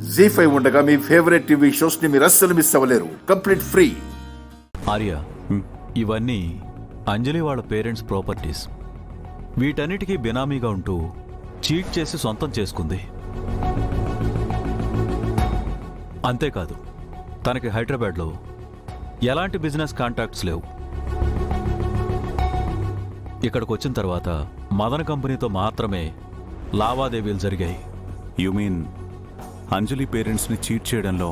జీ5 ఉండగా మీ favourite TV shows ని మీరు అస్సలు మిస్ అవ్వలేరు. Complete free. ఆర్య, ఇవన్నీ అంజలి వాళ్ళ పేరెంట్స్ ప్రాపర్టీస్. వీటన్నిటికీ బినామీగా ఉంటూ చీట్ చేసి సొంతం చేసుకుంది. అంతేకాదు, తనకి హైదరాబాద్లో ఎలాంటి బిజినెస్ కాంటాక్ట్స్ లేవు. ఇక్కడికి వచ్చిన తర్వాత మదన్ కంపెనీతో మాత్రమే లావాదేవీలు జరిగాయి. యు మీన్ అంజలి పేరెంట్స్ని చీట్ చేయడంలో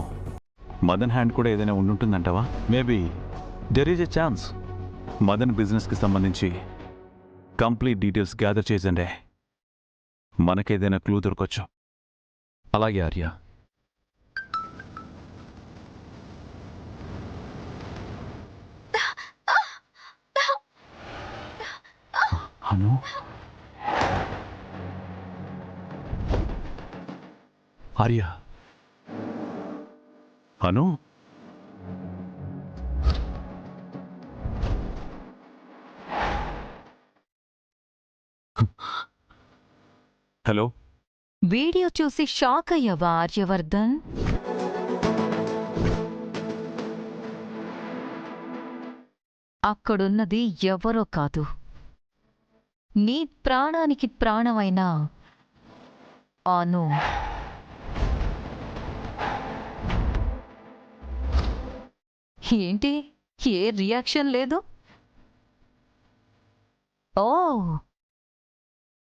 మదన్ హ్యాండ్ కూడా ఏదైనా ఉండుంటుందంటావా? Maybe there is a chance. Madan బిజినెస్కి సంబంధించి కంప్లీట్ డీటెయిల్స్ గ్యాదర్ చేసండే, మనకేదైనా క్లూ దొరకొచ్చు. అలాగే ఆర్య. అను, ఆర్య, అను, హలో. వీడియో చూసి షాక్ అయ్యావా ఆర్యవర్ధన్? అక్కడున్నది ఎవరో కాదు, నీ ప్రాణానికి ప్రాణమైన అను. ఏంటి, ఏ రియాక్షన్ లేదు? ఓ,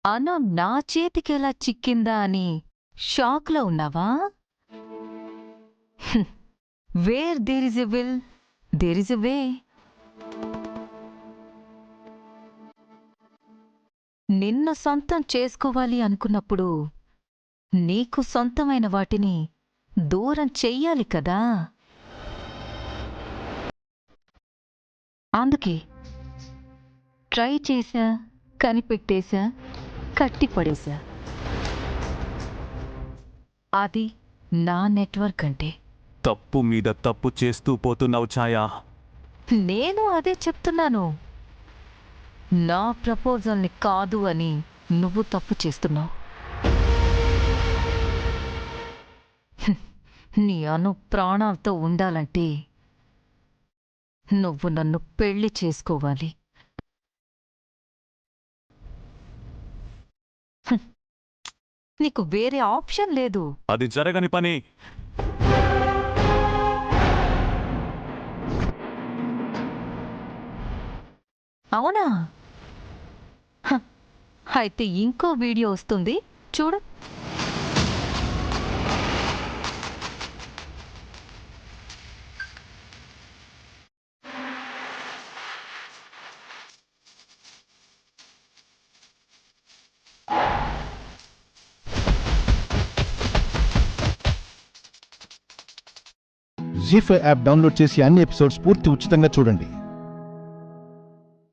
అను నా చేతికెలా చిక్కిందా అని షాక్లో ఉన్నావా? Where there is a will there is a way. నిన్ను సొంతం చేసుకోవాలి అనుకున్నప్పుడు నీకు సొంతమైన వాటిని దూరం చెయ్యాలి కదా. అందుకే ట్రై చేశా, కనిపెట్టేశా, కట్టిపడేశా. అది నా నెట్వర్క్ అంటే. తప్పు మీద తప్పు చేస్తూ పోతున్నావు ఛాయా. నేను అదే చెప్తున్నాను. నా ప్రపోజల్ని కాదు అని నువ్వు తప్పు చేస్తున్నావు. నీ అను ప్రాణాలతో ఉండాలంటే నువ్వు నన్ను పెళ్లి చేసుకోవాలి. నీకు వేరే ఆప్షన్ లేదు. అది జరగని పని. అవునా? అయితే ఇంకో వీడియో వస్తుంది చూడు. జీ5 యాప్ డౌన్లోడ్ చేసి అన్ని ఎపిసోడ్స్ పూర్తి ఉచితంగా చూడండి.